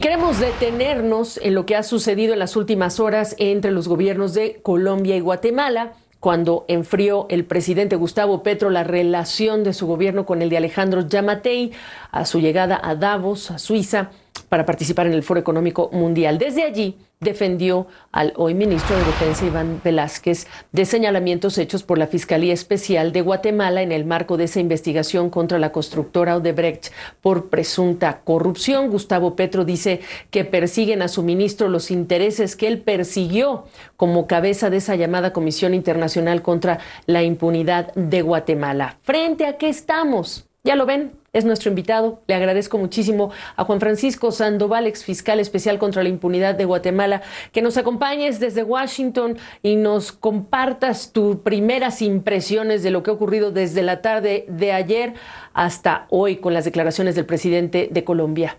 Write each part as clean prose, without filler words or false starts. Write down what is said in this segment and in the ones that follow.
Queremos detenernos en lo que ha sucedido en las últimas horas entre los gobiernos de Colombia y Guatemala, cuando enfrió el presidente Gustavo Petro la relación de su gobierno con el de Alejandro Giammattei a su llegada a Davos, a Suiza, para participar en el Foro Económico Mundial. Desde allí defendió al hoy ministro de Defensa, Iván Velásquez, de señalamientos hechos por la Fiscalía Especial de Guatemala en el marco de esa investigación contra la constructora Odebrecht por presunta corrupción. Gustavo Petro dice que persiguen a su ministro los intereses que él persiguió como cabeza de esa llamada Comisión Internacional contra la Impunidad de Guatemala. ¿Frente a qué estamos? Ya lo ven, es nuestro invitado. Le agradezco muchísimo a Juan Francisco Sandoval, exfiscal especial contra la impunidad de Guatemala, que nos acompañes desde Washington y nos compartas tus primeras impresiones de lo que ha ocurrido desde la tarde de ayer hasta hoy con las declaraciones del presidente de Colombia.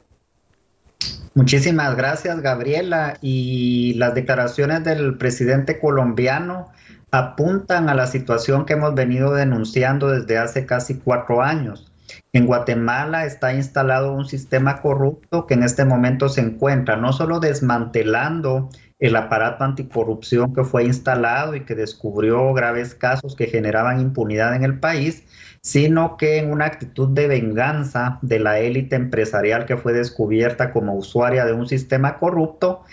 Muchísimas gracias, Gabriela. Y las declaraciones del presidente colombiano apuntan a la situación que hemos venido denunciando desde hace casi 4 años. En Guatemala está instalado un sistema corrupto que en este momento se encuentra no solo desmantelando el aparato anticorrupción que fue instalado y que descubrió graves casos que generaban impunidad en el país, sino que en una actitud de venganza de la élite empresarial que fue descubierta como usuaria de un sistema corrupto,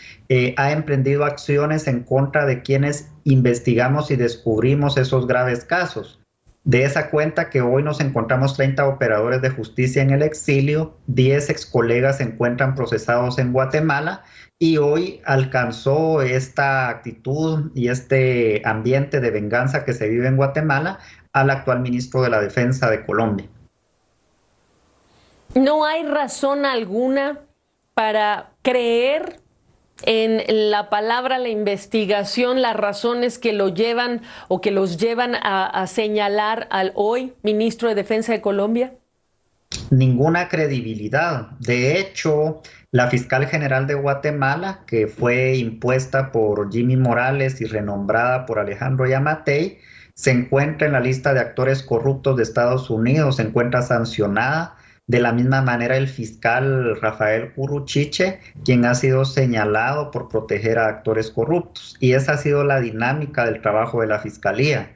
ha emprendido acciones en contra de quienes investigamos y descubrimos esos graves casos. De esa cuenta que hoy nos encontramos 30 operadores de justicia en el exilio, 10 ex colegas se encuentran procesados en Guatemala y hoy alcanzó esta actitud y este ambiente de venganza que se vive en Guatemala al actual ministro de la Defensa de Colombia. No hay razón alguna para creer en la palabra, la investigación, las razones que lo llevan o que los llevan a señalar al hoy ministro de Defensa de Colombia? Ninguna credibilidad. De hecho, la fiscal general de Guatemala, que fue impuesta por Jimmy Morales y renombrada por Alejandro Giammattei, se encuentra en la lista de actores corruptos de Estados Unidos, se encuentra sancionada. De la misma manera, el fiscal Rafael Curuchiche, quien ha sido señalado por proteger a actores corruptos. Y esa ha sido la dinámica del trabajo de la Fiscalía.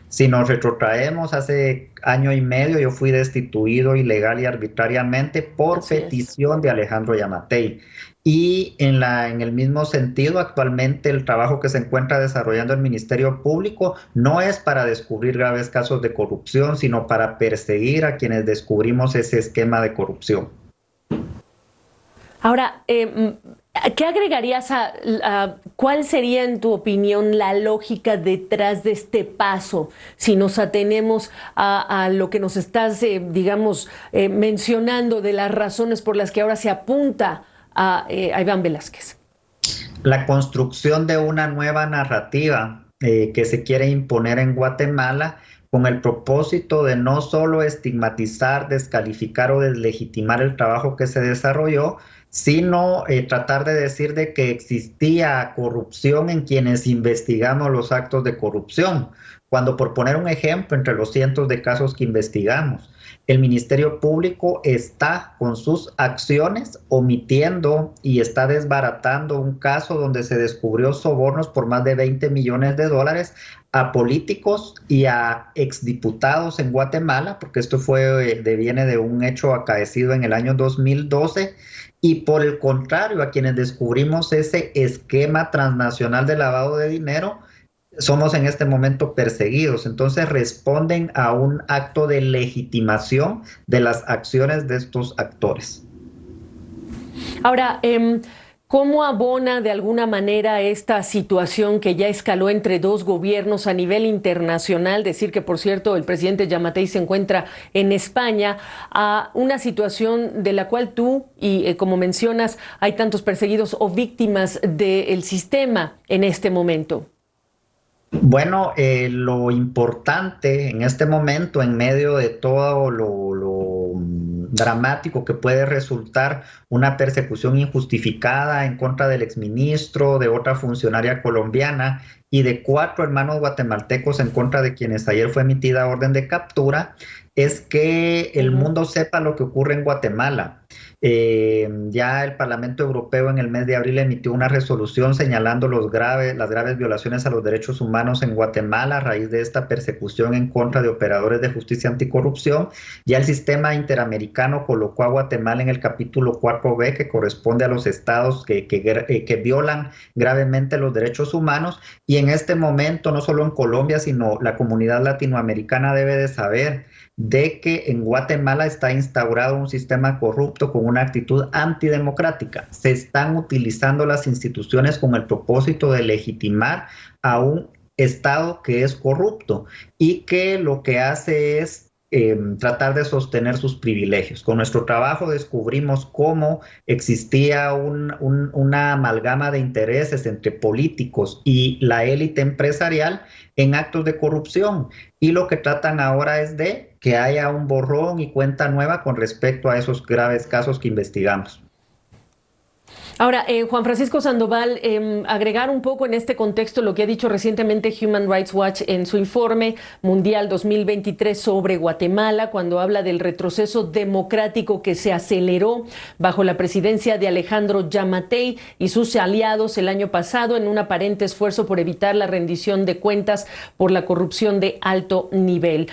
Si nos retrotraemos hace 1 año y medio, yo fui destituido ilegal y arbitrariamente por petición de Alejandro Giammattei. Y en el mismo sentido, actualmente el trabajo que se encuentra desarrollando el Ministerio Público no es para descubrir graves casos de corrupción, sino para perseguir a quienes descubrimos ese esquema de corrupción. Ahora, ¿qué agregarías cuál sería, en tu opinión, la lógica detrás de este paso? Si nos atenemos a lo que nos estás, mencionando de las razones por las que ahora se apunta a Iván Velásquez. La construcción de una nueva narrativa que se quiere imponer en Guatemala con el propósito de no solo estigmatizar, descalificar o deslegitimar el trabajo que se desarrolló, sino tratar de decir de que existía corrupción en quienes investigamos los actos de corrupción. Cuando, por poner un ejemplo, entre los cientos de casos que investigamos, el Ministerio Público está con sus acciones omitiendo y está desbaratando un caso donde se descubrió sobornos por más de $20 millones a políticos y a exdiputados en Guatemala, porque esto viene de un hecho acaecido en el año 2012, y por el contrario, a quienes descubrimos ese esquema transnacional de lavado de dinero, somos en este momento perseguidos. Entonces responden a un acto de legitimación de las acciones de estos actores. Ahora, ¿cómo abona de alguna manera esta situación que ya escaló entre dos gobiernos a nivel internacional? Decir que, por cierto, el presidente Giammattei se encuentra en España, a una situación de la cual tú y, como mencionas, hay tantos perseguidos o víctimas del sistema en este momento. Bueno, lo importante en este momento, en medio de todo lo dramático que puede resultar una persecución injustificada en contra del exministro, de otra funcionaria colombiana y de 4 hermanos guatemaltecos en contra de quienes ayer fue emitida orden de captura, es que el mundo sepa lo que ocurre en Guatemala. Ya el Parlamento Europeo en el mes de abril emitió una resolución señalando las graves violaciones a los derechos humanos en Guatemala a raíz de esta persecución en contra de operadores de justicia anticorrupción. Ya el sistema interamericano colocó a Guatemala en el capítulo 4B, que corresponde a los estados que violan gravemente los derechos humanos. Y en este momento, no solo en Colombia, sino la comunidad latinoamericana debe de saber de que en Guatemala está instaurado un sistema corrupto con una actitud antidemocrática. Se están utilizando las instituciones con el propósito de legitimar a un Estado que es corrupto y que lo que hace es tratar de sostener sus privilegios. Con nuestro trabajo descubrimos cómo existía una amalgama de intereses entre políticos y la élite empresarial en actos de corrupción. Y lo que tratan ahora es de que haya un borrón y cuenta nueva con respecto a esos graves casos que investigamos. Ahora, Juan Francisco Sandoval, agregar un poco en este contexto lo que ha dicho recientemente Human Rights Watch en su informe mundial 2023 sobre Guatemala, cuando habla del retroceso democrático que se aceleró bajo la presidencia de Alejandro Yamatei y sus aliados el año pasado en un aparente esfuerzo por evitar la rendición de cuentas por la corrupción de alto nivel.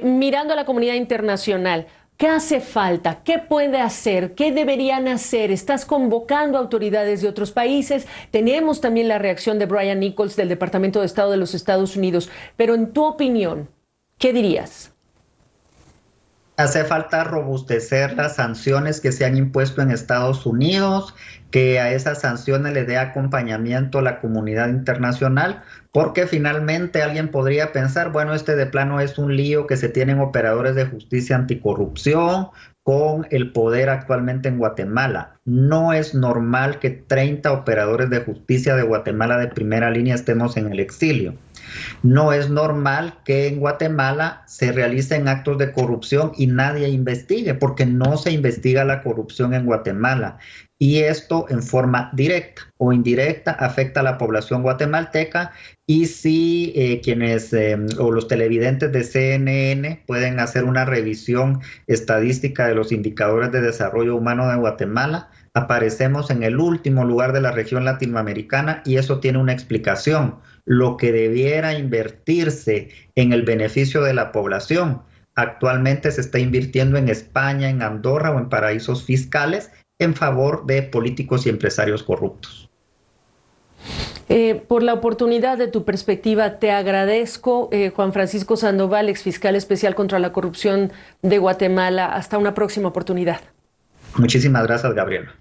Mirando a la comunidad internacional, ¿qué hace falta? ¿Qué puede hacer? ¿Qué deberían hacer? Estás convocando a autoridades de otros países. Tenemos también la reacción de Brian Nichols del Departamento de Estado de los Estados Unidos. Pero en tu opinión, ¿qué dirías? Hace falta robustecer las sanciones que se han impuesto en Estados Unidos, que a esas sanciones le dé acompañamiento la comunidad internacional, porque finalmente alguien podría pensar, bueno, este de plano es un lío que se tienen operadores de justicia anticorrupción con el poder actualmente en Guatemala. No es normal que 30 operadores de justicia de Guatemala de primera línea estemos en el exilio. No es normal que en Guatemala se realicen actos de corrupción y nadie investigue, porque no se investiga la corrupción en Guatemala. Y esto en forma directa o indirecta afecta a la población guatemalteca. Y si quienes o los televidentes de CNN pueden hacer una revisión estadística de los indicadores de desarrollo humano de Guatemala, aparecemos en el último lugar de la región latinoamericana y eso tiene una explicación. Lo que debiera invertirse en el beneficio de la población actualmente se está invirtiendo en España, en Andorra o en paraísos fiscales en favor de políticos y empresarios corruptos. Por la oportunidad de tu perspectiva, te agradezco, Juan Francisco Sandoval, exfiscal especial contra la corrupción de Guatemala. Hasta una próxima oportunidad. Muchísimas gracias, Gabriela.